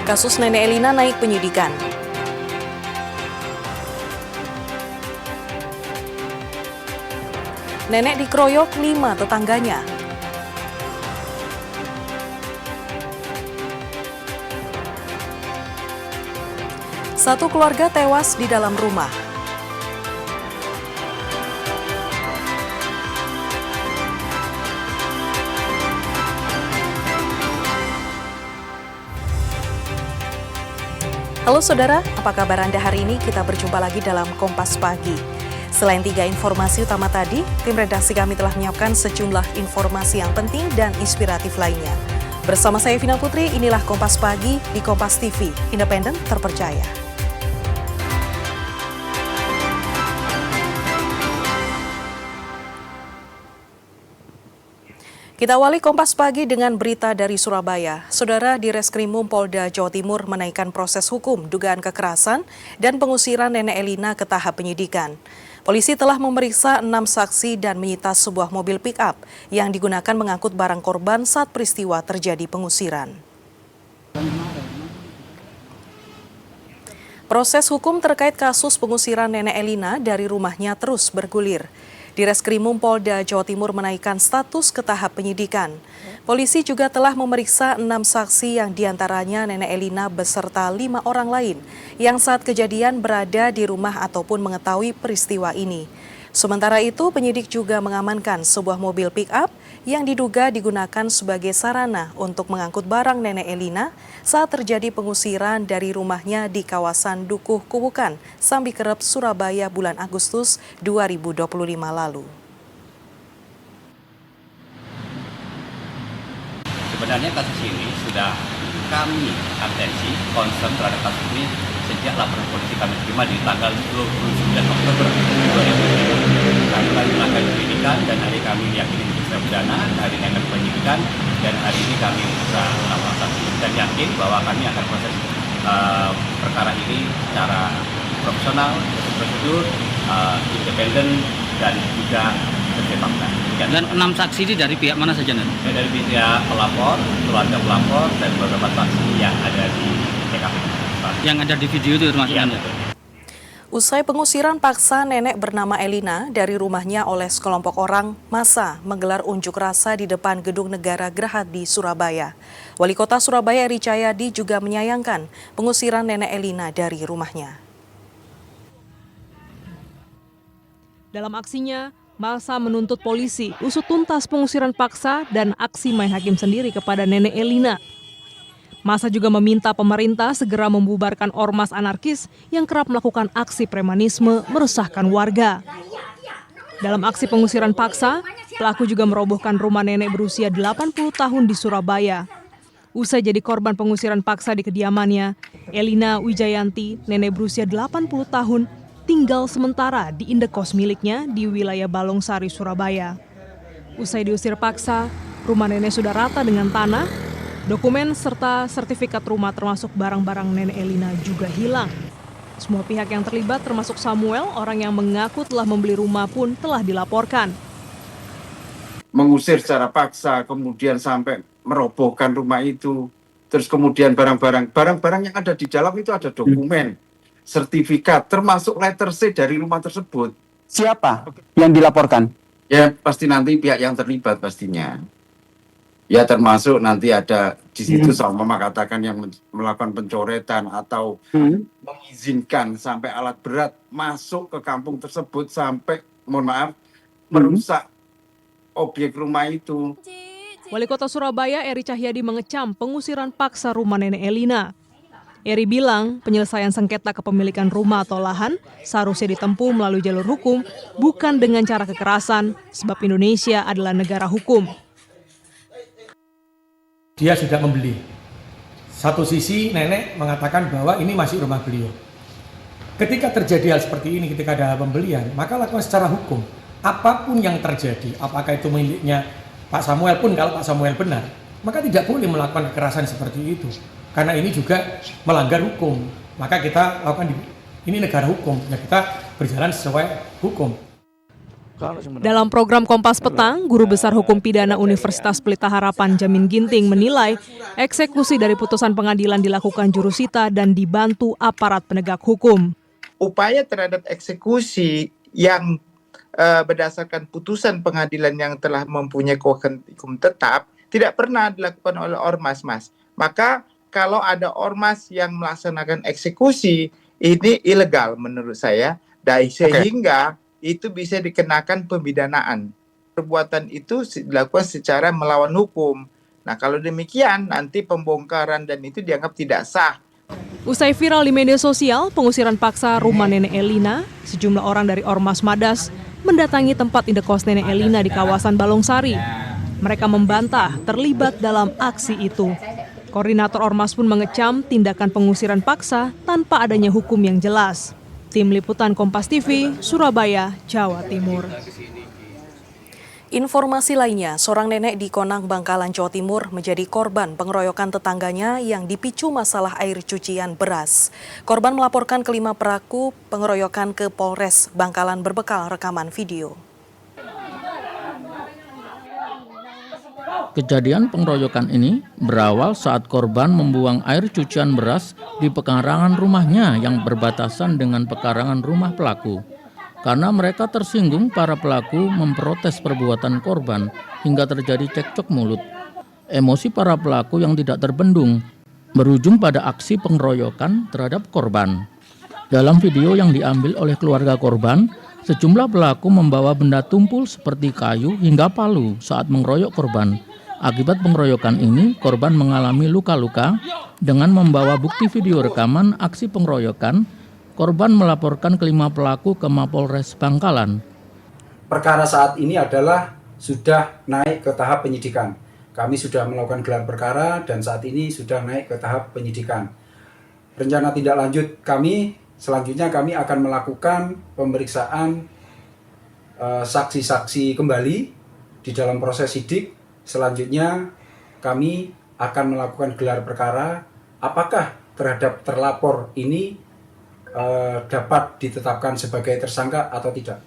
Kasus Nenek Elina naik penyidikan. Nenek dikeroyok 5 tetangganya. Satu keluarga tewas di dalam rumah. Halo saudara, apa kabar Anda hari ini? Kita berjumpa lagi dalam Kompas Pagi. Selain 3 informasi utama tadi, tim redaksi kami telah menyiapkan sejumlah informasi yang penting dan inspiratif lainnya. Bersama saya Vina Putri, inilah Kompas Pagi di Kompas TV, independen terpercaya. Kita awali Kompas Pagi dengan berita dari Surabaya. Saudara, di Reskrimum Polda Jawa Timur menaikkan proses hukum dugaan kekerasan dan pengusiran Nenek Elina ke tahap penyidikan. Polisi telah memeriksa 6 saksi dan menyita sebuah mobil pick-up yang digunakan mengangkut barang korban saat peristiwa terjadi pengusiran. Proses hukum terkait kasus pengusiran Nenek Elina dari rumahnya terus bergulir. Di Reskrimum Polda Jawa Timur menaikkan status ke tahap penyidikan. Polisi juga telah memeriksa 6 saksi yang diantaranya Nenek Elina beserta 5 orang lain yang saat kejadian berada di rumah ataupun mengetahui peristiwa ini. Sementara itu, penyidik juga mengamankan sebuah mobil pick-up yang diduga digunakan sebagai sarana untuk mengangkut barang Nenek Elina saat terjadi pengusiran dari rumahnya di kawasan Dukuh Kubukan, Sambikerep, Surabaya bulan Agustus 2025 lalu. Sebenarnya kasus ini sudah kami atensi, concern terhadap kasus ini sejak laporan polisi kami terima di tanggal 29 Oktober 2020. Kami melakukan penyidikan dan hari kami meyakini diperiksa pidana, hari ini akan penyidikan dan hari ini kami membuka laporan saksi dan yakin bahwa kami akan proses perkara ini secara profesional, prosedur, independen dan juga fakta. Dan 6 saksi ini dari pihak mana saja, Nen? Dari pihak pelapor, keluarga pelapor, dan beberapa saksi yang ada di TKP. Yang ada di video itu termasuk? Iya, Usai pengusiran paksa nenek bernama Elina dari rumahnya oleh sekelompok orang, massa menggelar unjuk rasa di depan Gedung Negara Gerahad di Surabaya. Wali Kota Surabaya Eri Cahyadi juga menyayangkan pengusiran nenek Elina dari rumahnya. Dalam aksinya, massa menuntut polisi usut tuntas pengusiran paksa dan aksi main hakim sendiri kepada nenek Elina. Massa juga meminta pemerintah segera membubarkan ormas anarkis yang kerap melakukan aksi premanisme meresahkan warga. Dalam aksi pengusiran paksa, pelaku juga merobohkan rumah nenek berusia 80 tahun di Surabaya. Usai jadi korban pengusiran paksa di kediamannya, Elina Wijayanti, nenek berusia 80 tahun, tinggal sementara di indekos miliknya di wilayah Balongsari, Surabaya. Usai diusir paksa, rumah nenek sudah rata dengan tanah. Dokumen serta sertifikat rumah termasuk barang-barang Nenek Elina juga hilang. Semua pihak yang terlibat termasuk Samuel, orang yang mengaku telah membeli rumah pun telah dilaporkan. Mengusir secara paksa, kemudian sampai merobohkan rumah itu. Terus kemudian barang-barang yang ada di dalam itu ada dokumen, sertifikat, termasuk letter C dari rumah tersebut. Siapa yang dilaporkan? Ya pasti nanti pihak yang terlibat pastinya. Ya termasuk nanti ada di situ sama katakan yang melakukan pencoretan atau mengizinkan sampai alat berat masuk ke kampung tersebut sampai, mohon maaf, merusak objek rumah itu. Wali Kota Surabaya Eri Cahyadi mengecam pengusiran paksa rumah Nenek Elina. Eri bilang penyelesaian sengketa kepemilikan rumah atau lahan seharusnya ditempuh melalui jalur hukum, bukan dengan cara kekerasan, sebab Indonesia adalah negara hukum. Dia sudah membeli. Satu sisi nenek mengatakan bahwa ini masih rumah beliau. Ketika terjadi hal seperti ini, ketika ada pembelian, maka lakukan secara hukum. Apapun yang terjadi, apakah itu miliknya Pak Samuel pun, kalau Pak Samuel benar, maka tidak boleh melakukan kekerasan seperti itu. Karena ini juga melanggar hukum. Maka kita lakukan, ini negara hukum, ya kita berjalan sesuai hukum. Dalam program Kompas Petang, Guru Besar Hukum Pidana Universitas Pelita Harapan Jamin Ginting menilai eksekusi dari putusan pengadilan dilakukan jurusita dan dibantu aparat penegak hukum. Upaya terhadap eksekusi yang berdasarkan putusan pengadilan yang telah mempunyai kekuatan hukum tetap tidak pernah dilakukan oleh ormas, Mas. Maka kalau ada ormas yang melaksanakan eksekusi, ini ilegal menurut saya, dan sehingga itu bisa dikenakan pemidanaan. Perbuatan itu dilakukan secara melawan hukum. Nah, kalau demikian nanti pembongkaran dan itu dianggap tidak sah. Usai viral di media sosial, pengusiran paksa rumah Nenek Elina, sejumlah orang dari Ormas Madas mendatangi tempat indekos Nenek Elina di kawasan Balongsari. Mereka membantah terlibat dalam aksi itu. Koordinator Ormas pun mengecam tindakan pengusiran paksa tanpa adanya hukum yang jelas. Tim Liputan Kompas TV, Surabaya, Jawa Timur. Informasi lainnya, seorang nenek di Konang, Bangkalan, Jawa Timur menjadi korban pengeroyokan tetangganya yang dipicu masalah air cucian beras. Korban melaporkan kelima pelaku pengeroyokan ke Polres Bangkalan berbekal rekaman video. Kejadian pengeroyokan ini berawal saat korban membuang air cucian beras di pekarangan rumahnya yang berbatasan dengan pekarangan rumah pelaku. Karena mereka tersinggung, para pelaku memprotes perbuatan korban hingga terjadi cekcok mulut. Emosi para pelaku yang tidak terbendung berujung pada aksi pengeroyokan terhadap korban. Dalam video yang diambil oleh keluarga korban, sejumlah pelaku membawa benda tumpul seperti kayu hingga palu saat mengeroyok korban. Akibat pengeroyokan ini, korban mengalami luka-luka. Dengan membawa bukti video rekaman aksi pengeroyokan, korban melaporkan kelima pelaku ke Mapolres Bangkalan. Perkara saat ini adalah sudah naik ke tahap penyidikan. Kami sudah melakukan gelar perkara dan saat ini sudah naik ke tahap penyidikan. Rencana tindak lanjut kami, selanjutnya kami akan melakukan pemeriksaan saksi-saksi kembali di dalam proses sidik. Selanjutnya kami akan melakukan gelar perkara apakah terhadap terlapor ini dapat ditetapkan sebagai tersangka atau tidak.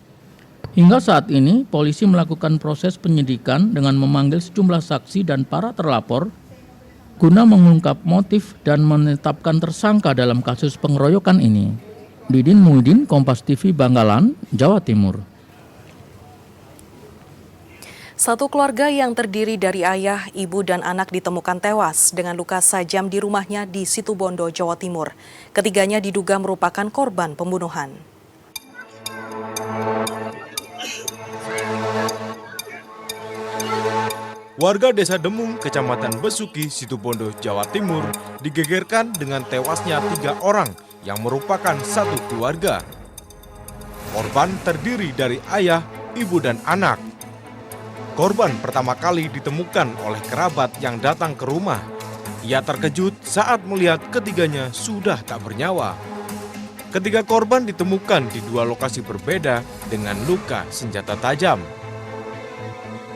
Hingga saat ini, polisi melakukan proses penyidikan dengan memanggil sejumlah saksi dan para terlapor guna mengungkap motif dan menetapkan tersangka dalam kasus pengeroyokan ini. Didin Muhyiddin, Kompas TV, Bangkalan, Jawa Timur. Satu keluarga yang terdiri dari ayah, ibu, dan anak ditemukan tewas dengan luka sajam di rumahnya di Situbondo, Jawa Timur. Ketiganya diduga merupakan korban pembunuhan. Warga Desa Demung, Kecamatan Besuki, Situbondo, Jawa Timur, digegerkan dengan tewasnya 3 orang yang merupakan satu keluarga. Korban terdiri dari ayah, ibu, dan anak. Korban pertama kali ditemukan oleh kerabat yang datang ke rumah. Ia terkejut saat melihat ketiganya sudah tak bernyawa. Ketiga korban ditemukan di 2 lokasi berbeda dengan luka senjata tajam.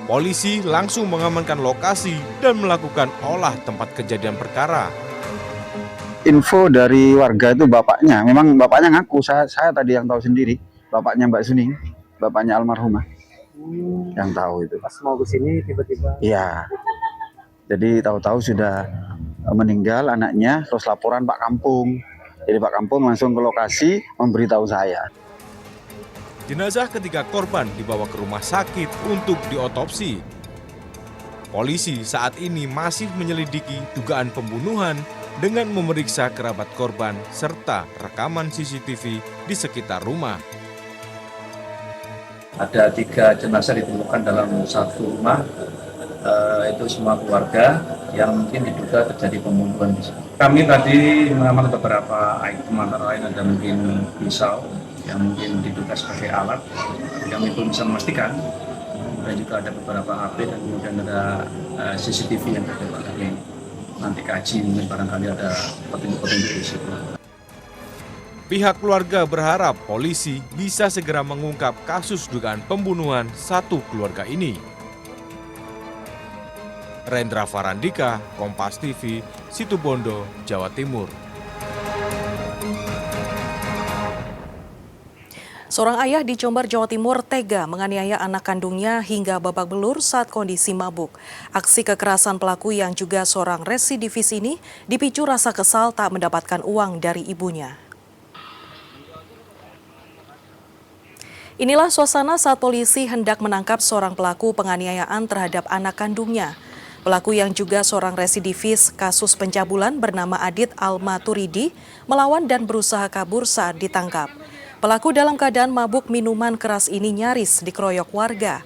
Polisi langsung mengamankan lokasi dan melakukan olah tempat kejadian perkara. Info dari warga itu bapaknya, memang bapaknya ngaku, saya tadi yang tahu sendiri, bapaknya Mbak Suning, bapaknya almarhumah. Yang tahu itu. Pas mau ke sini tiba-tiba. Iya. Jadi tahu-tahu sudah meninggal anaknya, terus laporan Pak Kampung. Jadi Pak Kampung langsung ke lokasi memberitahu saya. Jenazah ketiga korban dibawa ke rumah sakit untuk diotopsi. Polisi saat ini masih menyelidiki dugaan pembunuhan dengan memeriksa kerabat korban serta rekaman CCTV di sekitar rumah. Ada 3 jenazah ditemukan dalam satu rumah, itu semua keluarga yang mungkin diduga terjadi pembunuhan. Kami tadi mengamankan beberapa item, antara lain ada mungkin pisau yang mungkin diduga sebagai alat, yang belum bisa memastikan. Kemudian juga ada beberapa HP dan kemudian ada CCTV yang kita nanti kaji, mungkin barangkali ada petunjuk-petunjuk di situ. Pihak keluarga berharap polisi bisa segera mengungkap kasus dugaan pembunuhan satu keluarga ini. Rendra Farandika, Kompas TV, Situbondo, Jawa Timur. Seorang ayah di Jember, Jawa Timur tega menganiaya anak kandungnya hingga babak belur saat kondisi mabuk. Aksi kekerasan pelaku yang juga seorang residivis ini dipicu rasa kesal tak mendapatkan uang dari ibunya. Inilah suasana saat polisi hendak menangkap seorang pelaku penganiayaan terhadap anak kandungnya. Pelaku yang juga seorang residivis kasus pencabulan bernama Adit Almaturidi melawan dan berusaha kabur saat ditangkap. Pelaku dalam keadaan mabuk minuman keras ini nyaris dikeroyok warga.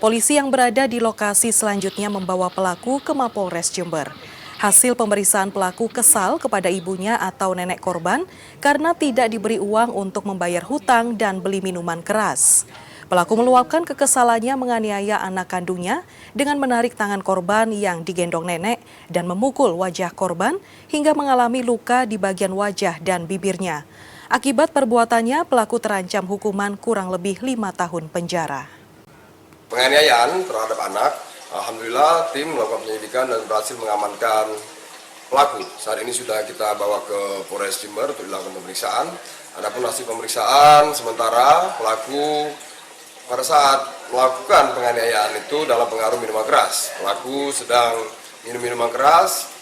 Polisi yang berada di lokasi selanjutnya membawa pelaku ke Mapolres Jember. Hasil pemeriksaan pelaku kesal kepada ibunya atau nenek korban karena tidak diberi uang untuk membayar hutang dan beli minuman keras. Pelaku meluapkan kekesalannya menganiaya anak kandungnya dengan menarik tangan korban yang digendong nenek dan memukul wajah korban hingga mengalami luka di bagian wajah dan bibirnya. Akibat perbuatannya, pelaku terancam hukuman kurang lebih 5 tahun penjara. Penganiayaan terhadap anak, alhamdulillah tim melakukan penyelidikan dan berhasil mengamankan pelaku. Saat ini sudah kita bawa ke Polres Jember untuk dilakukan pemeriksaan. Adapun hasil pemeriksaan sementara pelaku pada saat melakukan penganiayaan itu dalam pengaruh minuman keras. Pelaku sedang minum minuman keras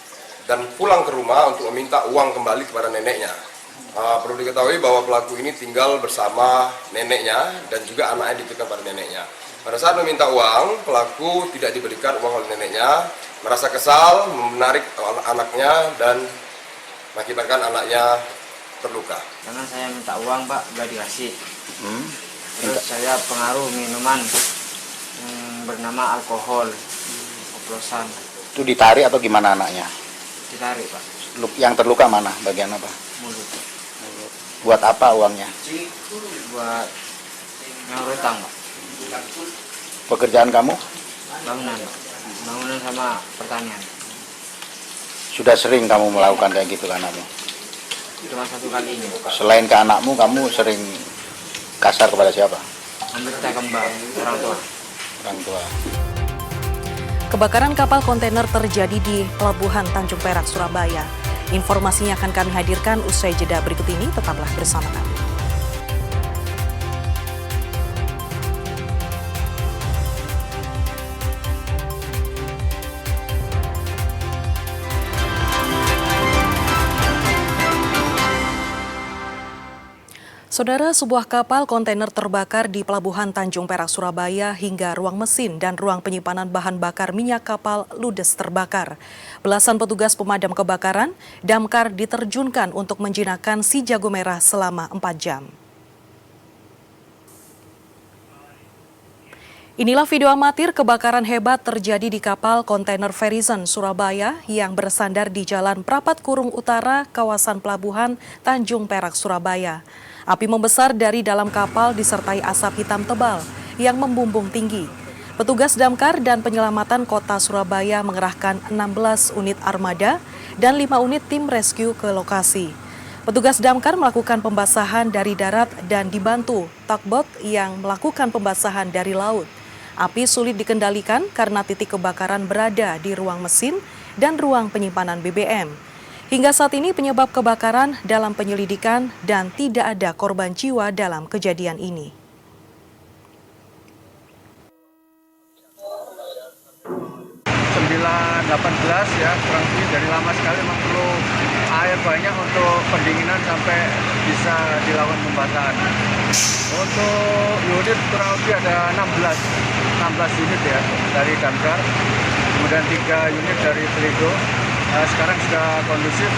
dan pulang ke rumah untuk meminta uang kembali kepada neneknya. Perlu diketahui bahwa pelaku ini tinggal bersama neneknya dan juga anaknya dititipkan pada neneknya. Pada saat meminta uang, pelaku tidak diberikan uang oleh neneknya, merasa kesal, menarik anaknya dan mengakibatkan anaknya terluka. Karena saya minta uang, Pak, nggak dikasih. Terus saya pengaruh minuman bernama alkohol, oplosan. Itu ditarik atau gimana anaknya? Ditarik, Pak. Yang terluka mana? Bagian apa? Mulut. Buat apa uangnya? Buat nyaur utang, Pak. Pekerjaan kamu? Bangunan, Pak. Bangunan sama pertanian. Sudah sering kamu melakukan kayak gitu ke anakmu? Cuma 1 kali ini, Pak. Selain ke anakmu, kamu sering kasar kepada siapa? Ambil kita kembang, orang tua. Orang tua. Kebakaran kapal kontainer terjadi di Pelabuhan Tanjung Perak, Surabaya. Informasinya akan kami hadirkan usai jeda berikut ini. Tetaplah bersama kami. Saudara, sebuah kapal kontainer terbakar di Pelabuhan Tanjung Perak, Surabaya hingga ruang mesin dan ruang penyimpanan bahan bakar minyak kapal ludes terbakar. Belasan petugas pemadam kebakaran, damkar diterjunkan untuk menjinakkan si jago merah selama 4 jam. Inilah video amatir kebakaran hebat terjadi di kapal kontainer Verizon Surabaya yang bersandar di Jalan Prapat Kurung Utara, kawasan Pelabuhan Tanjung Perak, Surabaya. Api membesar dari dalam kapal disertai asap hitam tebal yang membumbung tinggi. Petugas damkar dan penyelamatan kota Surabaya mengerahkan 16 unit armada dan 5 unit tim rescue ke lokasi. Petugas damkar melakukan pembasahan dari darat dan dibantu tugboat yang melakukan pembasahan dari laut. Api sulit dikendalikan karena titik kebakaran berada di ruang mesin dan ruang penyimpanan BBM. Hingga saat ini penyebab kebakaran dalam penyelidikan dan tidak ada korban jiwa dalam kejadian ini. Ya, kurang lebih dari lama sekali memang perlu air banyak untuk pendinginan sampai bisa dilakukan pembasahan. Untuk unit kurang lebih ada 16 unit ya dari damkar, kemudian 3 unit dari Pelindo. Sekarang sudah kondusif,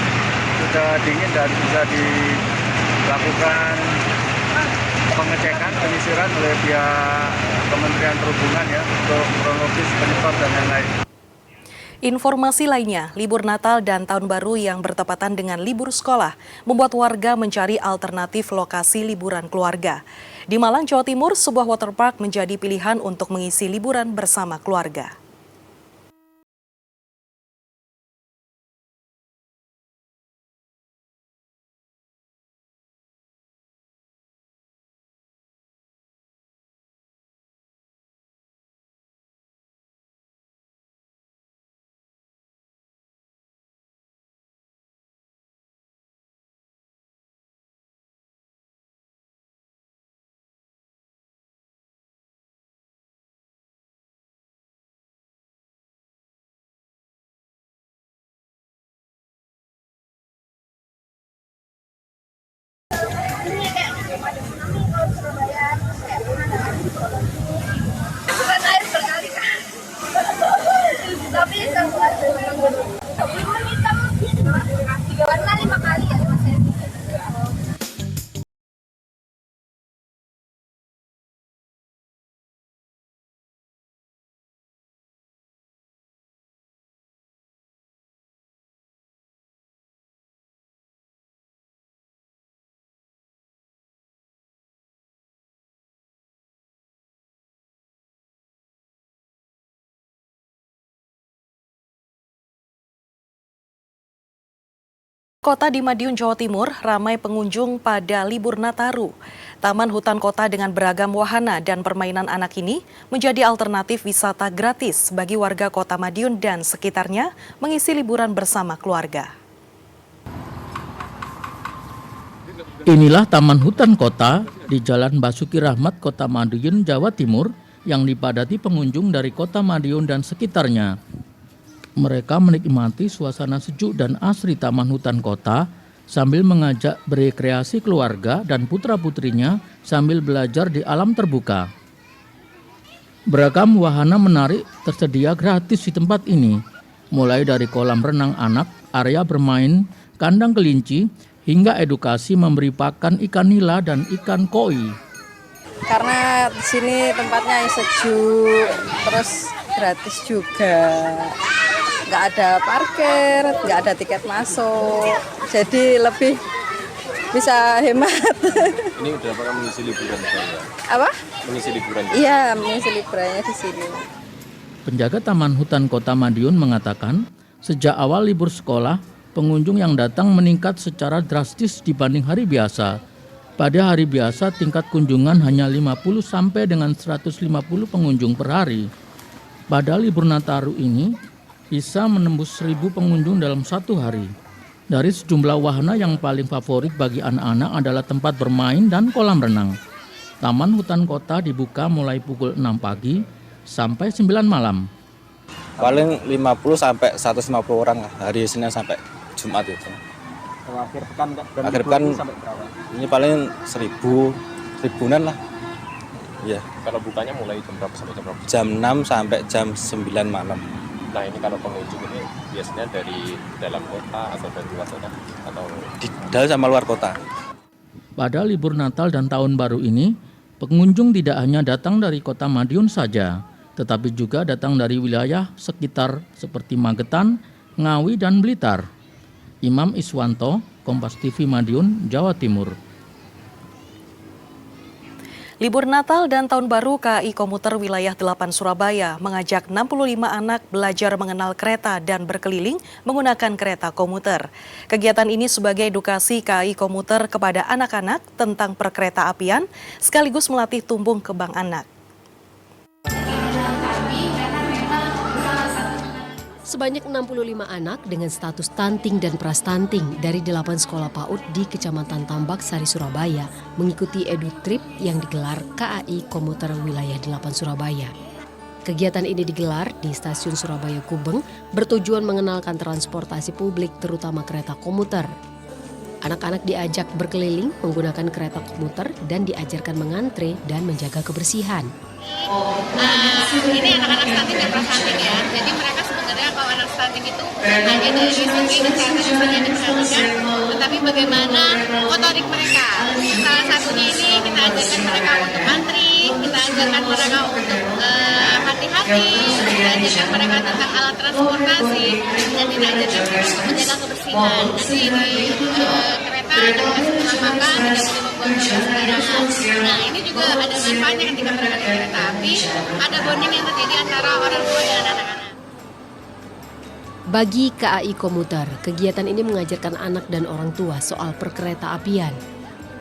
sudah dingin dan bisa dilakukan pengecekan, penyisiran oleh pihak Kementerian Perhubungan ya untuk kronologis penyebab dan lain-lain. Informasi lainnya, libur Natal dan Tahun Baru yang bertepatan dengan libur sekolah membuat warga mencari alternatif lokasi liburan keluarga. Di Malang, Jawa Timur, sebuah waterpark menjadi pilihan untuk mengisi liburan bersama keluarga. Kota di Madiun, Jawa Timur, ramai pengunjung pada libur Nataru. Taman Hutan Kota dengan beragam wahana dan permainan anak ini menjadi alternatif wisata gratis bagi warga Kota Madiun dan sekitarnya mengisi liburan bersama keluarga. Inilah Taman Hutan Kota di Jalan Basuki Rahmat, Kota Madiun, Jawa Timur yang dipadati pengunjung dari Kota Madiun dan sekitarnya. Mereka menikmati suasana sejuk dan asri Taman Hutan Kota sambil mengajak berekreasi keluarga dan putra-putrinya sambil belajar di alam terbuka. Beragam wahana menarik tersedia gratis di tempat ini, mulai dari kolam renang anak, area bermain, kandang kelinci, hingga edukasi memberi pakan ikan nila dan ikan koi. Karena di sini tempatnya sejuk, terus gratis juga. Nggak ada parkir, nggak ada tiket masuk, jadi lebih bisa hemat. Ini udah pernah mengisi liburan ya? Apa? Mengisi liburan? Iya, mengisi liburannya di sini. Penjaga Taman Hutan Kota Madiun mengatakan, sejak awal libur sekolah, pengunjung yang datang meningkat secara drastis dibanding hari biasa. Pada hari biasa, tingkat kunjungan hanya 50 sampai dengan 150 pengunjung per hari. Pada libur Nataru ini, bisa menembus 1.000 pengunjung dalam satu hari. Dari sejumlah wahana yang paling favorit bagi anak-anak adalah tempat bermain dan kolam renang. Taman Hutan Kota dibuka mulai pukul 6 pagi sampai 9 malam. Paling 50 sampai 150 orang hari Senin sampai Jumat itu. Akhir pekan akhir pekan sampai berapa? Ini paling 1.000-an lah. Iya. Kalau bukanya mulai jam berapa sampai jam berapa? Jam 6 sampai jam 9 malam. Nah ini kalau pengunjung ini biasanya dari dalam kota atau dari luar kota atau di dalam sama luar kota. Pada libur Natal dan Tahun Baru ini, pengunjung tidak hanya datang dari Kota Madiun saja, tetapi juga datang dari wilayah sekitar seperti Magetan, Ngawi, dan Blitar. Imam Iswanto, Kompas TV Madiun, Jawa Timur. Libur Natal dan Tahun Baru KAI Komuter Wilayah 8 Surabaya mengajak 65 anak belajar mengenal kereta dan berkeliling menggunakan kereta komuter. Kegiatan ini sebagai edukasi KAI Komuter kepada anak-anak tentang perkereta apian sekaligus melatih tumbuh kembang anak. Sebanyak 65 anak dengan status stunting dan prastunting dari 8 sekolah PAUD di Kecamatan Tambak Sari, Surabaya mengikuti edu trip yang digelar KAI Komuter Wilayah 8 Surabaya. Kegiatan ini digelar di Stasiun Surabaya Gubeng bertujuan mengenalkan transportasi publik terutama kereta komuter. Anak-anak diajak berkeliling menggunakan kereta komuter dan diajarkan mengantre dan menjaga kebersihan. Ini anak-anak stunting dan prastunting ya, jadi mereka sebenarnya kalau anak stunting itu hanya dari segi kesehatan yang diperhatikan, tetapi bagaimana motorik mereka. Salah satunya ini kita ajarkan mereka untuk antri, kita ajarkan mereka untuk hati-hati, kita ajarkan mereka tentang alat transportasi, dan kita ajarkan mereka untuk menjaga kebersihan. Nanti di kereta ada kasih makan, tidak boleh membuang sembarangan. Nah ini juga ada manfaatnya ketika mereka di kereta api, ada bonding yang terjadi antara orang tua dan anak-anak. Bagi KAI Komuter, kegiatan ini mengajarkan anak dan orang tua soal perkereta apian,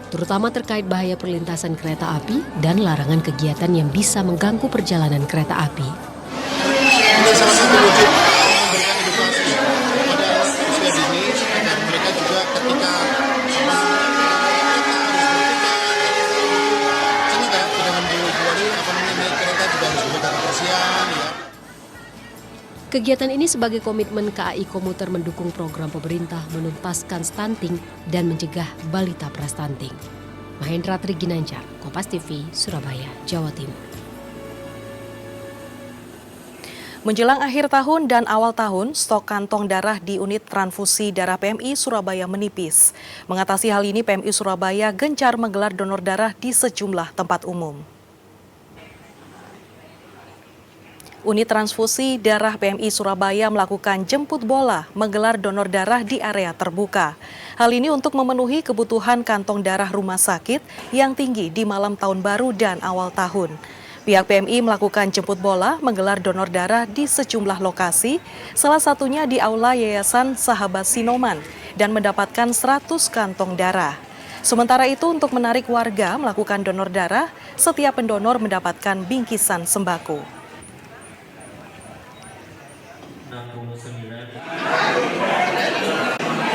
terutama terkait bahaya perlintasan kereta api dan larangan kegiatan yang bisa mengganggu perjalanan kereta api. Ini salah satu wujud memberikan edukasi pada usia dini agar mereka juga ketika Kegiatan ini sebagai komitmen KAI Komuter mendukung program pemerintah menuntaskan stunting dan mencegah balita prastunting. Mahendra Triginanjar, Kompas TV, Surabaya, Jawa Timur. Menjelang akhir tahun dan awal tahun, stok kantong darah di unit transfusi darah PMI Surabaya menipis. Mengatasi hal ini, PMI Surabaya gencar menggelar donor darah di sejumlah tempat umum. Unit transfusi darah PMI Surabaya melakukan jemput bola menggelar donor darah di area terbuka. Hal ini untuk memenuhi kebutuhan kantong darah rumah sakit yang tinggi di malam tahun baru dan awal tahun. Pihak PMI melakukan jemput bola menggelar donor darah di sejumlah lokasi, salah satunya di Aula Yayasan Sahabat Sinoman dan mendapatkan 100 kantong darah. Sementara itu untuk menarik warga melakukan donor darah, setiap pendonor mendapatkan bingkisan sembako.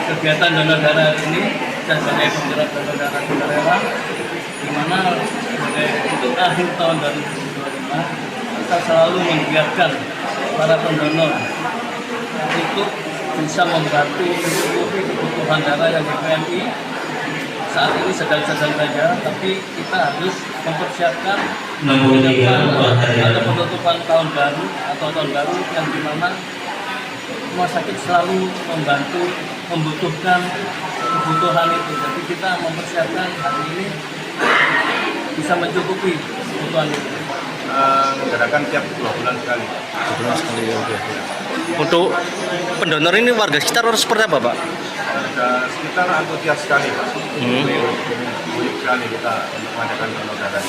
Kegiatan donor darah ini saya sebagai penggerak donor darah sukarela, di mana untuk akhir tahun 2025 kita selalu menggiatkan para pendonor untuk bisa membantu mencukupi kebutuhan darah yang di PMI saat ini sedang-sedang saja, tapi kita harus mempersiapkan ada penutupan tahun baru atau tahun baru yang dimana rumah sakit selalu membutuhkan kebutuhan itu. Jadi kita mempersiapkan hari ini bisa mencukupi kebutuhan itu. Menggerakkan tiap 2 bulan sekali. 2 bulan sekali ya. Untuk pendonor ini warga sekitar harus seperti apa, Pak? Warga sekitar antusias sekali, Pak. Mudik sekali kita untuk mengadakan donor darah.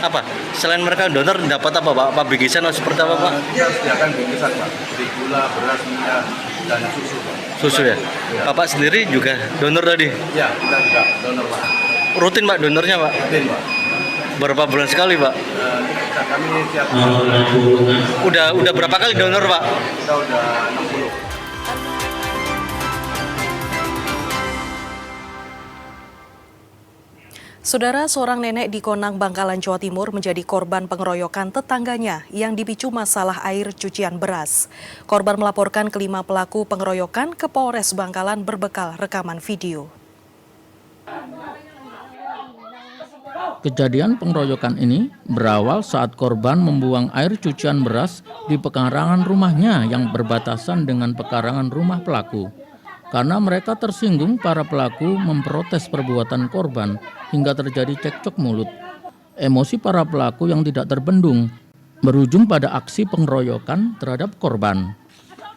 Apa? Selain mereka donor dapat apa, Pak? Apa bingkisan atau seperti apa, Pak? Kita sediakan bingkisan, Pak. Seperti gula, beras, minyak, dan susu, Pak. Susu ya? Bapak sendiri juga donor tadi? Ya, kita juga donor, Pak. Rutin, Pak, donornya, Pak? Rutin, Pak. Berapa bulan sekali, Pak? Kami tiap Udah berapa kali donor, Pak? Kita udah 60. Saudara, seorang nenek di Konang, Bangkalan, Jawa Timur menjadi korban pengeroyokan tetangganya yang dipicu masalah air cucian beras. Korban melaporkan kelima pelaku pengeroyokan ke Polres Bangkalan berbekal rekaman video. Kejadian pengeroyokan ini berawal saat korban membuang air cucian beras di pekarangan rumahnya yang berbatasan dengan pekarangan rumah pelaku. Karena mereka tersinggung, para pelaku memprotes perbuatan korban hingga terjadi cekcok mulut. Emosi para pelaku yang tidak terbendung berujung pada aksi pengeroyokan terhadap korban.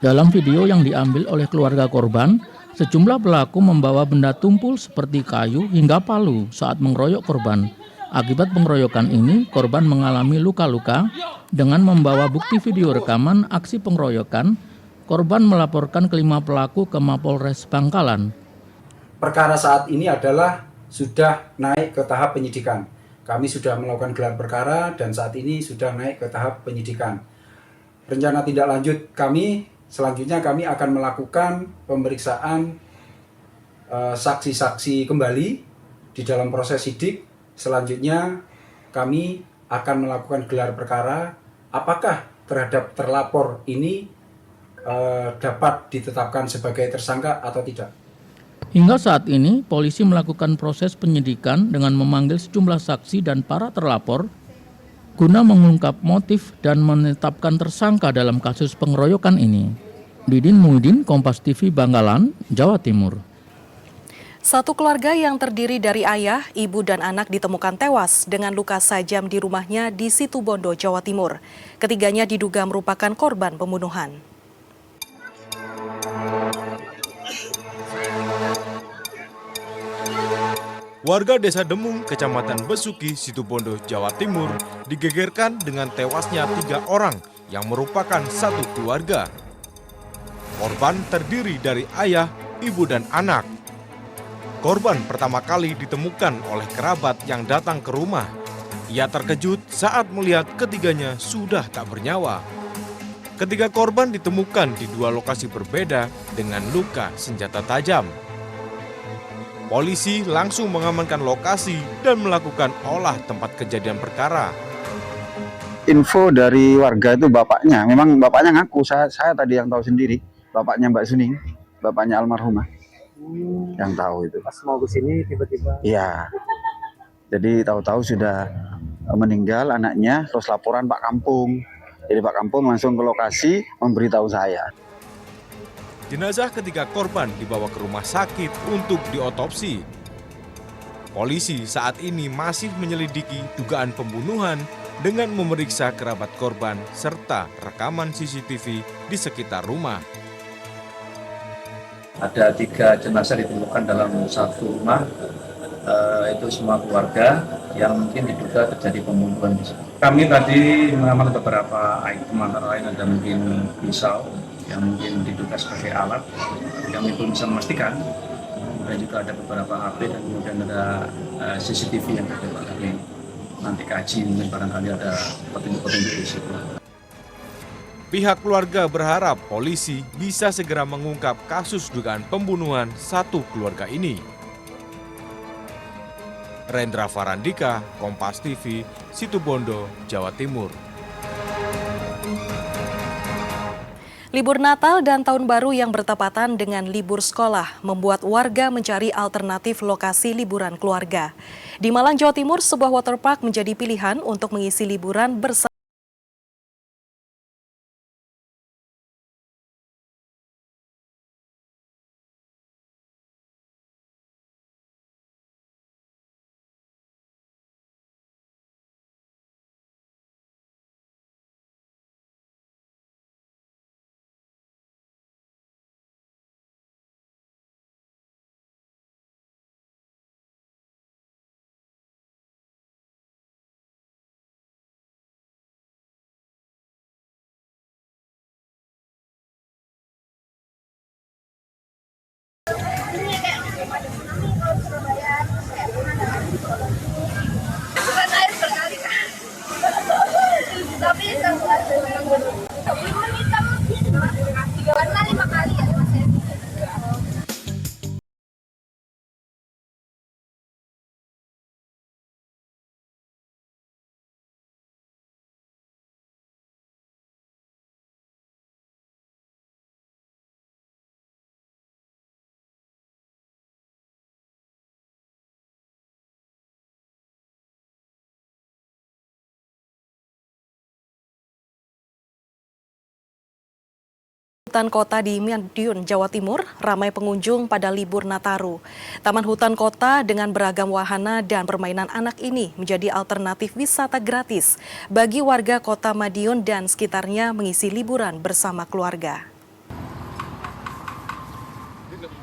Dalam video yang diambil oleh keluarga korban, sejumlah pelaku membawa benda tumpul seperti kayu hingga palu saat mengeroyok korban. Akibat pengeroyokan ini, korban mengalami luka-luka. Dengan membawa bukti video rekaman aksi pengeroyokan, korban melaporkan kelima pelaku ke Mapolres Bangkalan. Perkara saat ini adalah sudah naik ke tahap penyidikan. Kami sudah melakukan gelar perkara dan saat ini sudah naik ke tahap penyidikan. Rencana tindak lanjut kami, selanjutnya kami akan melakukan pemeriksaan saksi-saksi kembali di dalam proses sidik. Selanjutnya kami akan melakukan gelar perkara apakah terhadap terlapor ini dapat ditetapkan sebagai tersangka atau tidak. Hingga saat ini, polisi melakukan proses penyidikan dengan memanggil sejumlah saksi dan para terlapor guna mengungkap motif dan menetapkan tersangka dalam kasus pengeroyokan ini. Didin Muhyiddin, Kompas TV, Bangkalan, Jawa Timur. Satu keluarga yang terdiri dari ayah, ibu, dan anak ditemukan tewas dengan luka sajam di rumahnya di Situbondo, Jawa Timur. Ketiganya diduga merupakan korban pembunuhan. Warga Desa Demung, Kecamatan Besuki, Situbondo, Jawa Timur digegerkan dengan tewasnya 3 orang yang merupakan satu keluarga. Korban terdiri dari ayah, ibu, dan anak. Korban pertama kali ditemukan oleh kerabat yang datang ke rumah. Ia terkejut saat melihat ketiganya sudah tak bernyawa. Ketiga korban ditemukan di 2 lokasi berbeda dengan luka senjata tajam. Polisi langsung mengamankan lokasi dan melakukan olah tempat kejadian perkara. Info dari warga itu bapaknya, memang bapaknya ngaku, saya tadi yang tahu sendiri, bapaknya Mbak Suning, bapaknya almarhumah. Yang tahu itu. Pas mau ke sini tiba-tiba. Iya. Jadi tahu-tahu sudah meninggal anaknya, terus laporan Pak Kampung. Jadi Pak Kampung langsung ke lokasi memberitahu saya. Jenazah ketiga korban dibawa ke rumah sakit untuk diotopsi. Polisi saat ini masih menyelidiki dugaan pembunuhan dengan memeriksa kerabat korban serta rekaman CCTV di sekitar rumah. Ada 3 jenazah ditemukan dalam satu rumah, itu semua keluarga yang mungkin diduga terjadi pembunuhan. Kami tadi mengamankan beberapa item, antara lain ada mungkin pisau yang mungkin diduga sebagai alat, yang belum bisa memastikan. kemudian juga ada beberapa HP dan kemudian ada CCTV yang coba kami nanti kaji, mungkin barangkali ada petunjuk-petunjuk di situ. Pihak keluarga berharap polisi bisa segera mengungkap kasus dugaan pembunuhan satu keluarga ini. Rendra Farandika, Kompas TV, Situbondo, Jawa Timur. Libur Natal dan Tahun Baru yang bertepatan dengan libur sekolah membuat warga mencari alternatif lokasi liburan keluarga. Di Malang, Jawa Timur, sebuah waterpark menjadi pilihan untuk mengisi liburan bersama. Hutan Kota di Madiun, Jawa Timur, ramai pengunjung pada libur Nataru. Taman Hutan Kota dengan beragam wahana dan permainan anak ini menjadi alternatif wisata gratis bagi warga Kota Madiun dan sekitarnya mengisi liburan bersama keluarga.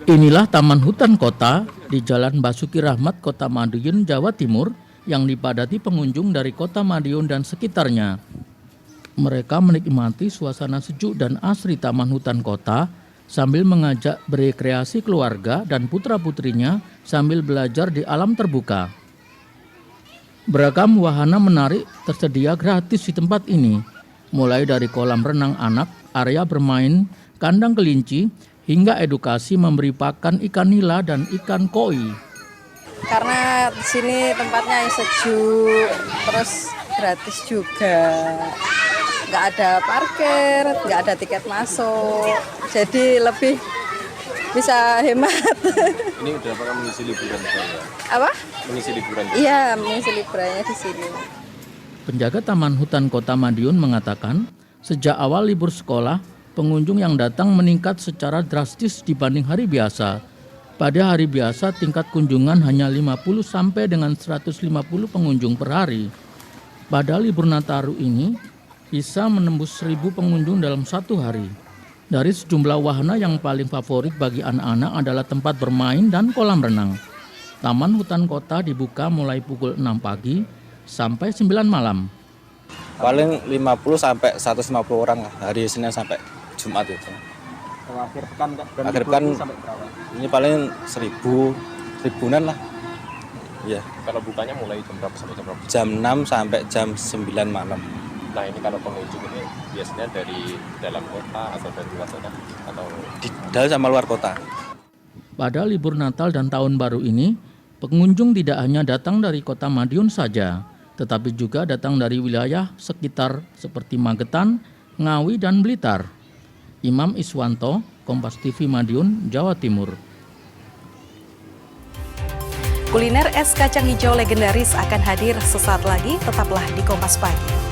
Inilah Taman Hutan Kota di Jalan Basuki Rahmat, Kota Madiun, Jawa Timur yang dipadati pengunjung dari Kota Madiun dan sekitarnya. Mereka menikmati suasana sejuk dan asri Taman Hutan Kota sambil mengajak berekreasi keluarga dan putra-putrinya sambil belajar di alam terbuka. Beragam wahana menarik tersedia gratis di tempat ini, mulai dari kolam renang anak, area bermain, kandang kelinci, hingga edukasi memberi pakan ikan nila dan ikan koi. Karena di sini tempatnya sejuk, terus gratis juga. Nggak ada parkir, nggak ada tiket masuk, jadi lebih bisa hemat. Ini udah apakah mengisi liburan juga? Apa? Mengisi liburan juga? Iya, mengisi liburannya di sini. Penjaga Taman Hutan Kota Madiun mengatakan, sejak awal libur sekolah, pengunjung yang datang meningkat secara drastis dibanding hari biasa. Pada hari biasa, tingkat kunjungan hanya 50 sampai dengan 150 pengunjung per hari. Pada libur Nataru ini, bisa menembus 1.000 pengunjung dalam satu hari. Dari sejumlah wahana yang paling favorit bagi anak-anak adalah tempat bermain dan kolam renang. Taman Hutan Kota dibuka mulai pukul 6 pagi sampai 9 malam. Paling 50 sampai 150 orang hari Senin sampai Jumat itu. Akhir pekan Kak? Akhir pekan ini paling 1.000-an lah. Iya. Kalau bukanya mulai jam berapa sampai jam berapa? Jam 6 sampai jam 9 malam. Nah ini kalau pengunjung ini biasanya dari dalam kota atau dari luar kota atau di dalam sama luar kota. Pada libur Natal dan Tahun Baru ini, pengunjung tidak hanya datang dari Kota Madiun saja, tetapi juga datang dari wilayah sekitar seperti Magetan, Ngawi, dan Blitar. Imam Iswanto, Kompas TV Madiun, Jawa Timur. Kuliner es kacang hijau legendaris akan hadir sesaat lagi, tetaplah di Kompas Pagi.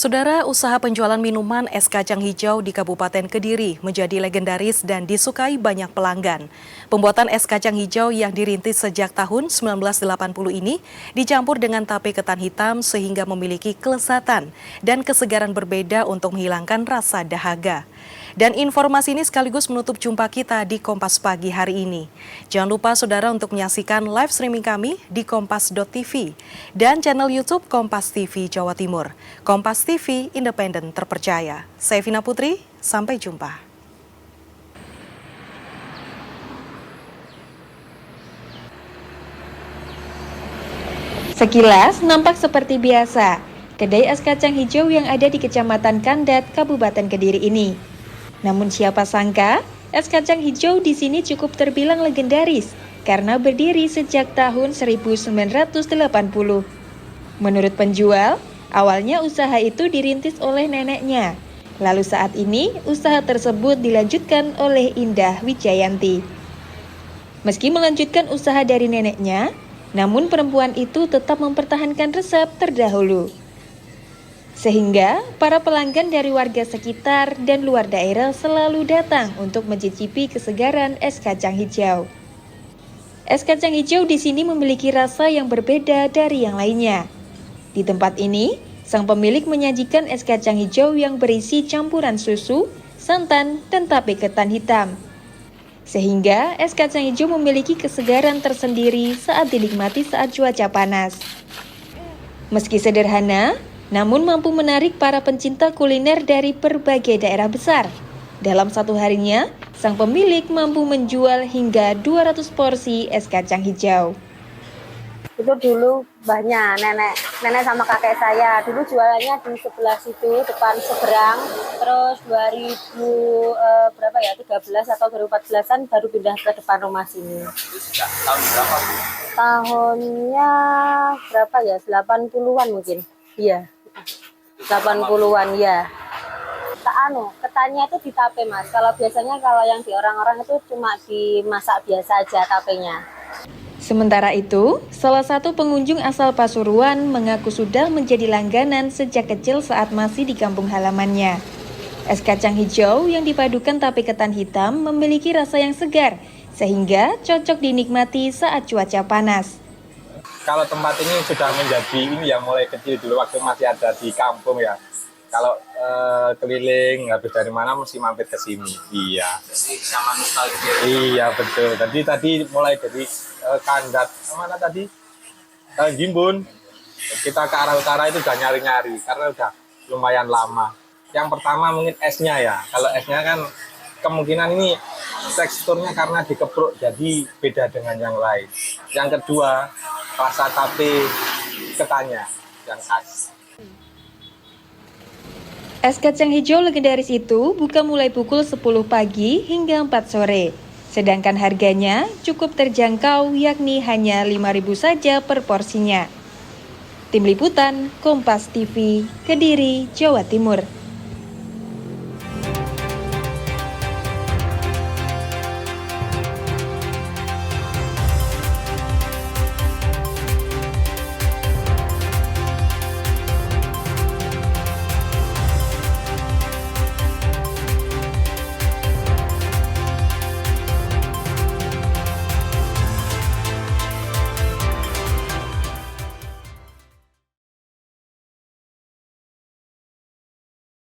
Saudara, usaha penjualan minuman es kacang hijau di Kabupaten Kediri menjadi legendaris dan disukai banyak pelanggan. Pembuatan es kacang hijau yang dirintis sejak tahun 1980 ini dicampur dengan tape ketan hitam sehingga memiliki kelezatan dan kesegaran berbeda untuk menghilangkan rasa dahaga. Dan informasi ini sekaligus menutup jumpa kita di Kompas Pagi hari ini. Jangan lupa saudara untuk menyaksikan live streaming kami di kompas.tv dan channel YouTube Kompas TV Jawa Timur. Kompas TV, independen terpercaya. Saya Vina Putri, sampai jumpa. Sekilas nampak seperti biasa, kedai es kacang hijau yang ada di Kecamatan Kandat, Kabupaten Kediri ini. Namun siapa sangka, es kacang hijau di sini cukup terbilang legendaris karena berdiri sejak tahun 1980. Menurut penjual, awalnya usaha itu dirintis oleh neneknya. Lalu saat ini, usaha tersebut dilanjutkan oleh Indah Wijayanti. Meski melanjutkan usaha dari neneknya, namun perempuan itu tetap mempertahankan resep terdahulu. Sehingga para pelanggan dari warga sekitar dan luar daerah selalu datang untuk mencicipi kesegaran es kacang hijau. Es kacang hijau di sini memiliki rasa yang berbeda dari yang lainnya. Di tempat ini, sang pemilik menyajikan es kacang hijau yang berisi campuran susu, santan, dan tape ketan hitam. Sehingga es kacang hijau memiliki kesegaran tersendiri saat dinikmati saat cuaca panas. Meski sederhana, namun mampu menarik para pencinta kuliner dari berbagai daerah besar. Dalam satu harinya, sang pemilik mampu menjual hingga 200 porsi es kacang hijau. Itu dulu banyak nenek sama kakek saya. Dulu jualannya di sebelah situ, depan seberang. Terus 2013 atau 2014-an baru pindah ke depan rumah sini. Tahun berapa? Tahunnya berapa ya? 80-an mungkin. Iya. 80-an ya. Ketannya itu di tape, Mas. Kalau biasanya yang di orang-orang itu cuma dimasak biasa aja tapenya. Sementara itu, salah satu pengunjung asal Pasuruan mengaku sudah menjadi langganan sejak kecil saat masih di kampung halamannya. Es kacang hijau yang dipadukan tape ketan hitam memiliki rasa yang segar, sehingga cocok dinikmati saat cuaca panas. Kalau tempat ini sudah menjadi ini yang mulai kecil dulu waktu masih ada di kampung ya. Kalau keliling habis dari mana mesti mampir ke sini. Iya. Sama nostalgia. Iya betul. Tadi mulai dari Kandat mana tadi? Gimbun. Kita ke arah utara itu udah nyari-nyari karena udah lumayan lama. Yang pertama mungkin esnya ya. Kalau esnya kan kemungkinan ini teksturnya karena dikepruk jadi beda dengan yang lain. Yang kedua rasa tape ketannya yang khas. Es kacang hijau legendaris itu buka mulai pukul 10 pagi hingga 4 sore. Sedangkan harganya cukup terjangkau yakni hanya 5.000 saja per porsinya. Tim Liputan, Kompas TV, Kediri, Jawa Timur.